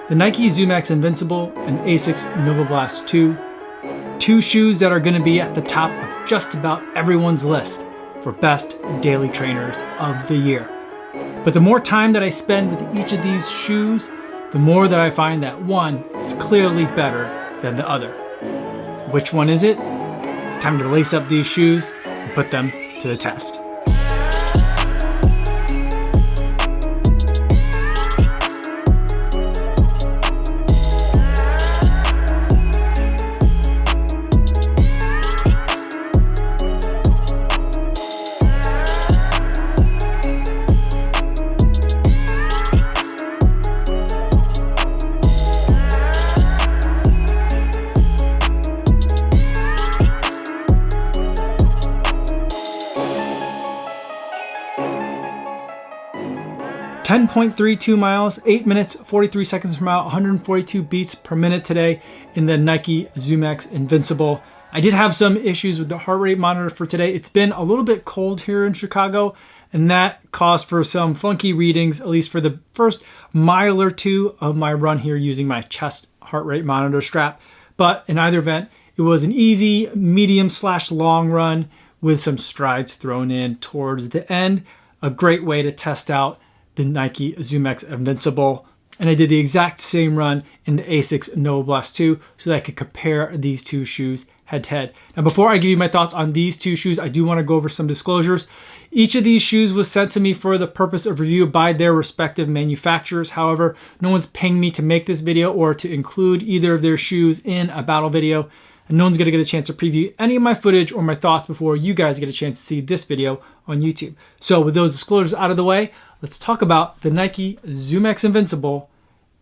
The Nike Zoom X Invincible and Asics Novablast 2. Two shoes that are going to be at the top of just about everyone's list for best daily trainers of the year. But the more time that I spend with each of these shoes, the more that I find that one is clearly better than the other. Which one is it? It's time to lace up these shoes and put them to the test. 10.32 miles, 8 minutes, 43 seconds per mile, 142 beats per minute today in the Nike Zoom X Invincible. I did have some issues with the heart rate monitor for today. It's been a little bit cold here in Chicago, and that caused for some funky readings, at least for the first mile or two of my run here using my chest heart rate monitor strap. But in either event, it was an easy medium/long run with some strides thrown in towards the end. A great way to test out the Nike Zoom X Invincible. And I did the exact same run in the Asics Novablast 2 so that I could compare these two shoes head to head. Now, before I give you my thoughts on these two shoes, I do want to go over some disclosures. Each of these shoes was sent to me for the purpose of review by their respective manufacturers. However, no one's paying me to make this video or to include either of their shoes in a battle video. And no one's gonna get a chance to preview any of my footage or my thoughts before you guys get a chance to see this video on YouTube. So with those disclosures out of the way, let's talk about the Nike Zoom X Invincible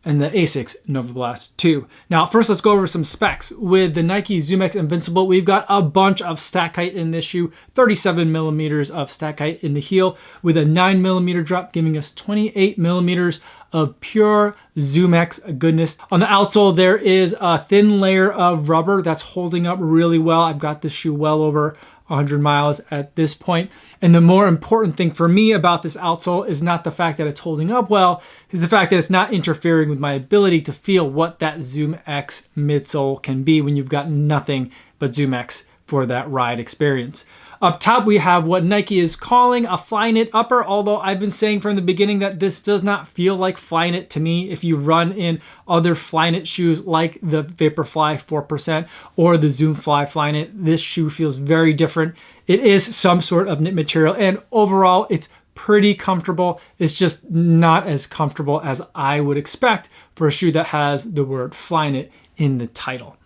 and the Asics Novablast 2. Now, first let's go over some specs. With the Nike Zoom X Invincible, we've got a bunch of stack height in this shoe, 37 millimeters of stack height in the heel with a 9 millimeter drop, giving us 28 millimeters of pure Zoom X goodness. On the outsole, there is a thin layer of rubber that's holding up really well. I've got this shoe well over 100 miles at this point. And the more important thing for me about this outsole is not the fact that it's holding up well, is the fact that it's not interfering with my ability to feel what that Zoom X midsole can be when you've got nothing but Zoom X for that ride experience. Up top, we have what Nike is calling a Flyknit upper, although I've been saying from the beginning that this does not feel like Flyknit to me. If you run in other Flyknit shoes like the Vaporfly 4% or the Zoom Fly Flyknit, this shoe feels very different. It is some sort of knit material, and overall, it's pretty comfortable. It's just not as comfortable as I would expect for a shoe that has the word Flyknit in the title.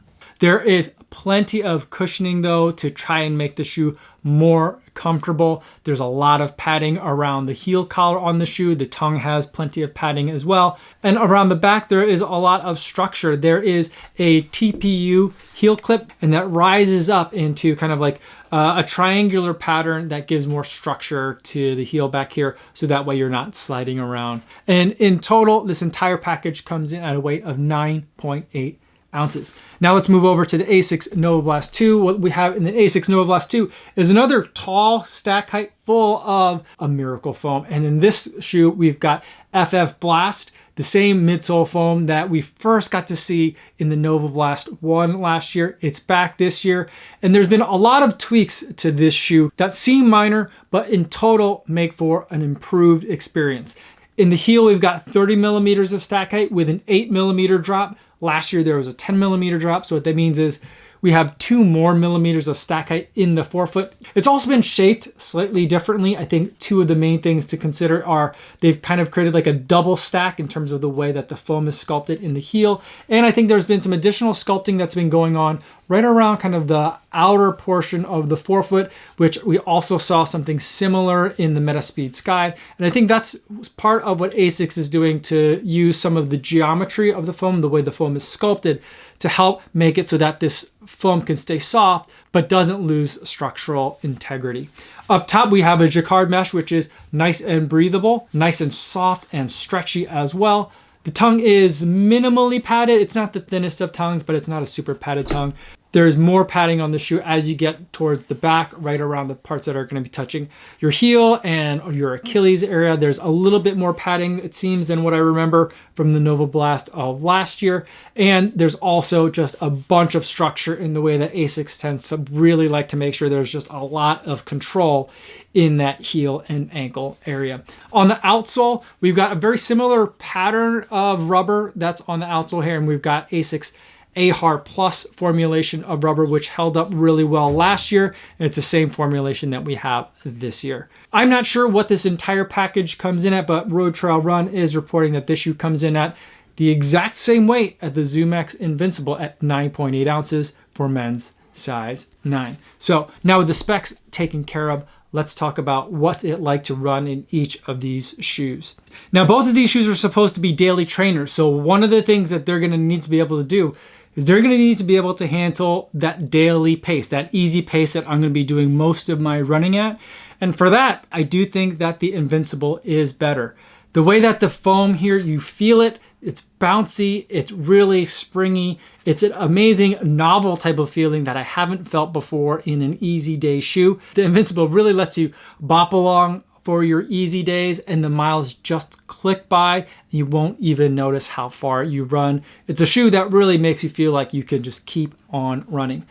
There is plenty of cushioning though to try and make the shoe more comfortable. There's a lot of padding around the heel collar on the shoe. The tongue has plenty of padding as well. And around the back, there is a lot of structure. There is a TPU heel clip, and that rises up into kind of like a triangular pattern that gives more structure to the heel back here, so that way you're not sliding around. And in total, this entire package comes in at a weight of 9.8 ounces. Now let's move over to the Asics Novablast 2. What we have in the Asics Novablast 2 is another tall stack height full of a miracle foam. And in this shoe, we've got FF Blast, the same midsole foam that we first got to see in the Novablast 1 last year. It's back this year. And there's been a lot of tweaks to this shoe that seem minor, but in total make for an improved experience. In the heel, we've got 30 millimeters of stack height with an 8 millimeter drop. Last year, there was a 10 millimeter drop. So what that means is we have 2 more millimeters of stack height in the forefoot. It's also been shaped slightly differently. I think 2 of the main things to consider are they've kind of created like a double stack in terms of the way that the foam is sculpted in the heel. And I think there's been some additional sculpting that's been going on right around kind of the outer portion of the forefoot, which we also saw something similar in the Metaspeed Sky. And I think that's part of what Asics is doing to use some of the geometry of the foam, the way the foam is sculpted, to help make it so that this foam can stay soft but doesn't lose structural integrity. Up top, we have a Checkered mesh, which is nice and breathable, nice and soft and stretchy as well. The tongue is minimally padded. It's not the thinnest of tongues, but it's not a super padded tongue. there's more padding on the shoe as you get towards the back, right around the parts that are going to be touching your heel and your Achilles area. There's a little bit more padding, it seems, than what I remember from the Novablast of last year. And there's also just a bunch of structure in the way that Asics tends to really like to make sure there's just a lot of control in that heel and ankle area. On the outsole, we've got a very similar pattern of rubber that's on the outsole here, and we've got Asics AHAR Plus formulation of rubber, which held up really well last year, and it's the same formulation that we have this year. I'm not sure what this entire package comes in at, but Road Trail Run is reporting that this shoe comes in at the exact same weight as the Zoom X Invincible at 9.8 ounces for men's size 9. So now with the specs taken care of, let's talk about what it's like to run in each of these shoes. Now, both of these shoes are supposed to be daily trainers, so one of the things that they're going to need to be able to do is they're going to need to be able to handle that daily pace, that easy pace that I'm going to be doing most of my running at. And for that, I do think that the Invincible is better. The way that the foam here, you feel it, it's bouncy, it's really springy. It's an amazing, novel type of feeling that I haven't felt before in an easy day shoe. The Invincible really lets you bop along for your easy days, and the miles just click by. You won't even notice how far you run. It's a shoe that really makes you feel like you can just keep on running.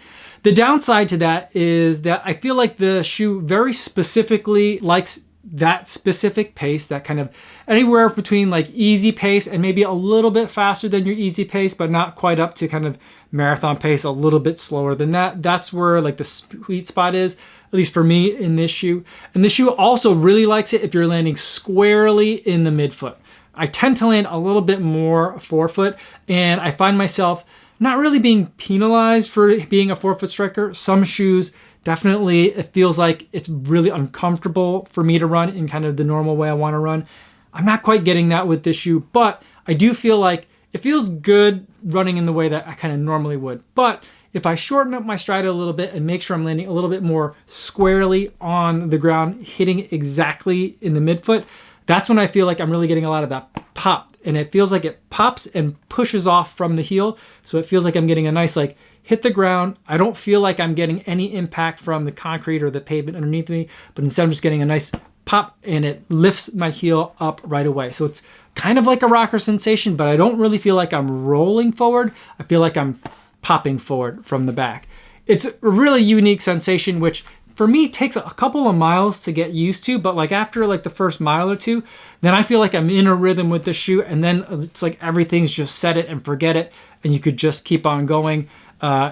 The downside to that is that I feel like the shoe very specifically likes that specific pace, that kind of anywhere between like easy pace and maybe a little bit faster than your easy pace, but not quite up to kind of marathon pace, a little bit slower than that. That's where like the sweet spot is, at least for me in this shoe. And this shoe also really likes it if you're landing squarely in the midfoot. I tend to land a little bit more forefoot, and I find myself not really being penalized for being a forefoot striker. Some shoes definitely, it feels like it's really uncomfortable for me to run in kind of the normal way I want to run. I'm not quite getting that with this shoe, but I do feel like it feels good running in the way that I kind of normally would. But if I shorten up my stride a little bit and make sure I'm landing a little bit more squarely on the ground, hitting exactly in the midfoot, that's when I feel like I'm really getting a lot of that pop. And it feels like it pops and pushes off from the heel. So it feels like I'm getting a nice like hit the ground. I don't feel like I'm getting any impact from the concrete or the pavement underneath me, but instead I'm just getting a nice pop, and it lifts my heel up right away. So it's kind of like a rocker sensation, but I don't really feel like I'm rolling forward. I feel like I'm popping forward from the back. It's a really unique sensation, which for me takes a couple of miles to get used to, but like after like the first mile or two, then I feel like I'm in a rhythm with the shoe, and then it's like everything's just set it and forget it, and you could just keep on going.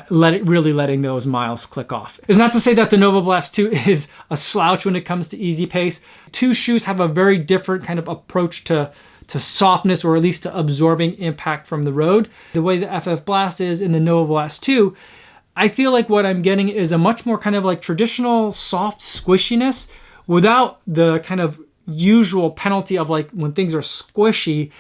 Letting those miles click off. It's not to say that the Novablast 2 is a slouch when it comes to easy pace. Two shoes have a very different kind of approach to softness, or at least to absorbing impact from the road. The way the FF Blast is in the Novablast 2, I feel like what I'm getting is a much more kind of like traditional soft squishiness without the kind of usual penalty of like when things are squishy,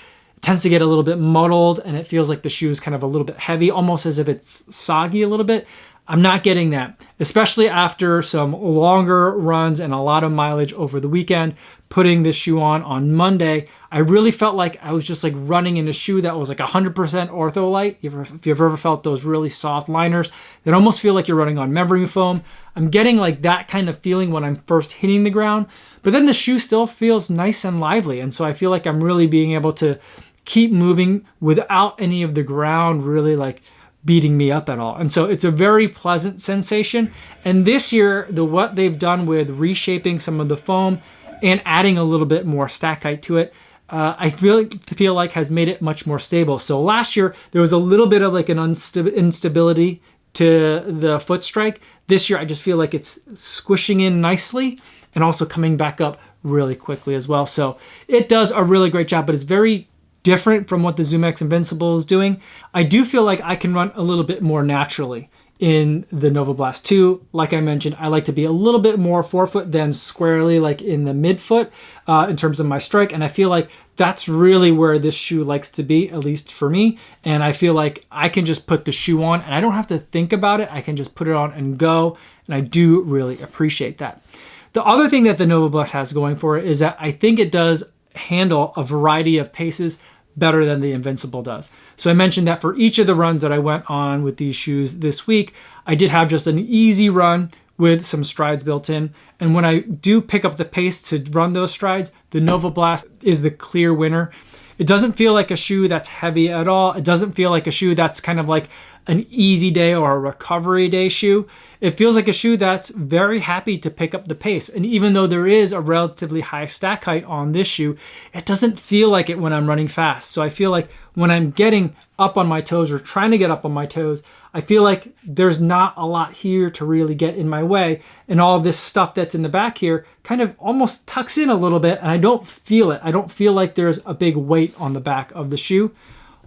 tends to get a little bit muddled, and it feels like the shoe is kind of a little bit heavy, almost as if it's soggy a little bit. I'm not getting that, especially after some longer runs and a lot of mileage over the weekend. Putting this shoe on Monday, I really felt like I was just like running in a shoe that was like 100% ortholite. If you've ever felt those really soft liners that almost feel like you're running on memory foam, I'm getting like that kind of feeling when I'm first hitting the ground. But then the shoe still feels nice and lively, and so I feel like I'm really being able to keep moving without any of the ground really like beating me up at all. And so it's a very pleasant sensation. And this year, what they've done with reshaping some of the foam and adding a little bit more stack height to it, I feel like has made it much more stable. So last year, there was a little bit of like an instability to the foot strike. This year, I just feel like it's squishing in nicely and also coming back up really quickly as well. So it does a really great job, but it's very different from what the Zoom X Invincible is doing. I do feel like I can run a little bit more naturally in the Novablast 2. Like I mentioned, I like to be a little bit more forefoot than squarely like in the midfoot in terms of my strike. And I feel like that's really where this shoe likes to be, at least for me. And I feel like I can just put the shoe on and I don't have to think about it. I can just put it on and go. And I do really appreciate that. The other thing that the Novablast has going for it is that I think it does handle a variety of paces better than the Invincible does. So I mentioned that for each of the runs that I went on with these shoes this week, I did have just an easy run with some strides built in. And when I do pick up the pace to run those strides, the Novablast is the clear winner. It doesn't feel like a shoe that's heavy at all. It doesn't feel like a shoe that's kind of like an easy day or a recovery day shoe. It feels like a shoe that's very happy to pick up the pace. And even though there is a relatively high stack height on this shoe, it doesn't feel like it when I'm running fast. So I feel like when I'm getting up on my toes or trying to get up on my toes, I feel like there's not a lot here to really get in my way. And all this stuff that's in the back here kind of almost tucks in a little bit, and I don't feel it. I don't feel like there's a big weight on the back of the shoe.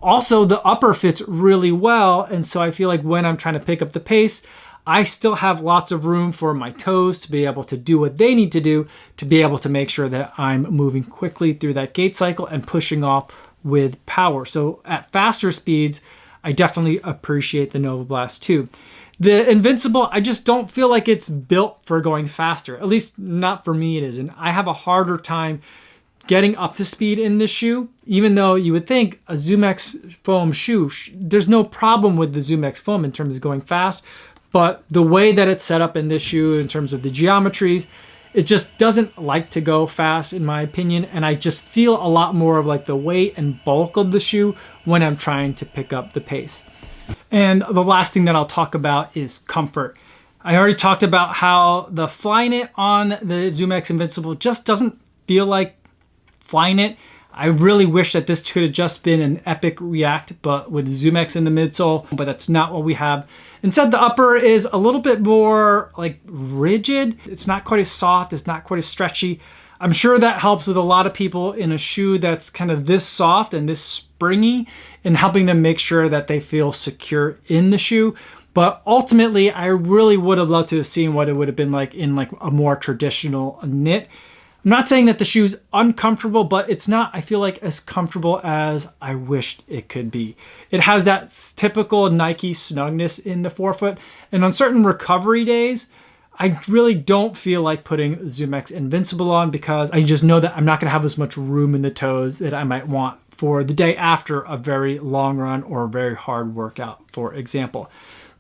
Also, the upper fits really well, and so I feel like when I'm trying to pick up the pace, I still have lots of room for my toes to be able to do what they need to do to be able to make sure that I'm moving quickly through that gait cycle and pushing off with power. So at faster speeds, I definitely appreciate the Novablast 2. The Invincible, I just don't feel like it's built for going faster. At least not for me it isn't. I have a harder time getting up to speed in this shoe, even though you would think a Zoom X foam shoe, there's no problem with the Zoom X foam in terms of going fast, but the way that it's set up in this shoe in terms of the geometries, it just doesn't like to go fast in my opinion, and I just feel a lot more of like the weight and bulk of the shoe when I'm trying to pick up the pace. And the last thing that I'll talk about is comfort. I already talked about how the Flyknit on the Zoom X Invincible just doesn't feel like Flyknit. I really wish that this could have just been an Epic React, but with Zoom X in the midsole, but that's not what we have. Instead, the upper is a little bit more like rigid. It's not quite as soft, it's not quite as stretchy. I'm sure that helps with a lot of people in a shoe that's kind of this soft and this springy, and helping them make sure that they feel secure in the shoe. But ultimately, I really would have loved to have seen what it would have been like in like a more traditional knit. I'm not saying that the shoe's uncomfortable, but it's not, I feel like, as comfortable as I wished it could be. It has that typical Nike snugness in the forefoot, and on certain recovery days, I really don't feel like putting Zoom X Invincible on because I just know that I'm not gonna have as much room in the toes that I might want for the day after a very long run or a very hard workout, for example.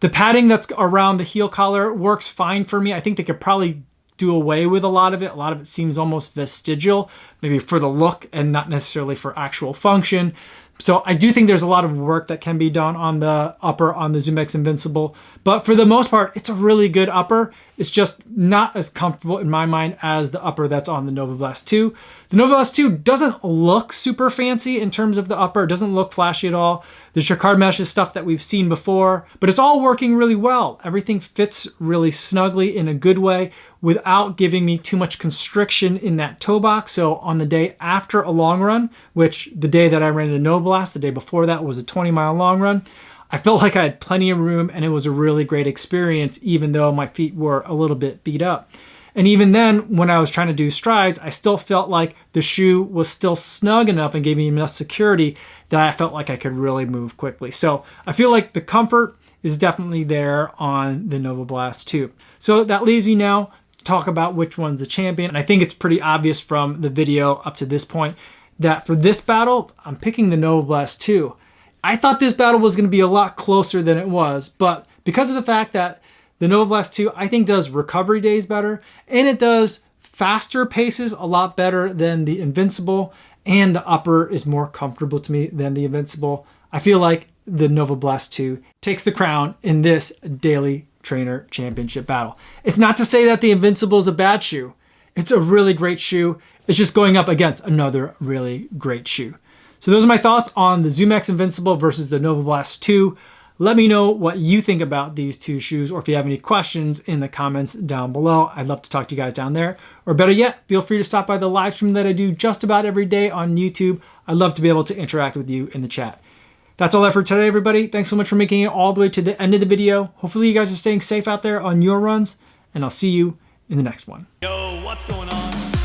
The padding that's around the heel collar works fine for me. I think they could probably do away with a lot of it. A lot of it seems almost vestigial, maybe for the look and not necessarily for actual function. So I do think there's a lot of work that can be done on the upper on the Zoom X Invincible, but for the most part, it's a really good upper. It's just not as comfortable in my mind as the upper that's on the Novablast 2. The Novablast 2 doesn't look super fancy in terms of the upper. It doesn't look flashy at all. The Checkered mesh is stuff that we've seen before, but it's all working really well. Everything fits really snugly in a good way without giving me too much constriction in that toe box. So on the day after a long run, which the day that I ran the Novablast, the day before that was a 20-mile long run, I felt like I had plenty of room and it was a really great experience, even though my feet were a little bit beat up. And even then, when I was trying to do strides, I still felt like the shoe was still snug enough and gave me enough security that I felt like I could really move quickly. So I feel like the comfort is definitely there on the Novablast 2. So that leaves me now to talk about which one's the champion. And I think it's pretty obvious from the video up to this point that for this battle, I'm picking the Novablast 2. I thought this battle was going to be a lot closer than it was, but because of the fact that the Novablast 2, I think, does recovery days better, and it does faster paces a lot better than the Invincible, and the upper is more comfortable to me than the Invincible. I feel like the Novablast 2 takes the crown in this Daily Trainer Championship battle. It's not to say that the Invincible is a bad shoe. It's a really great shoe. It's just going up against another really great shoe. So those are my thoughts on the Zoom X Invincible versus the Novablast 2. Let me know what you think about these two shoes, or if you have any questions in the comments down below. I'd love to talk to you guys down there. Or better yet, feel free to stop by the live stream that I do just about every day on YouTube. I'd love to be able to interact with you in the chat. That's all I have for today, everybody. Thanks so much for making it all the way to the end of the video. Hopefully you guys are staying safe out there on your runs, and I'll see you in the next one. Yo, what's going on?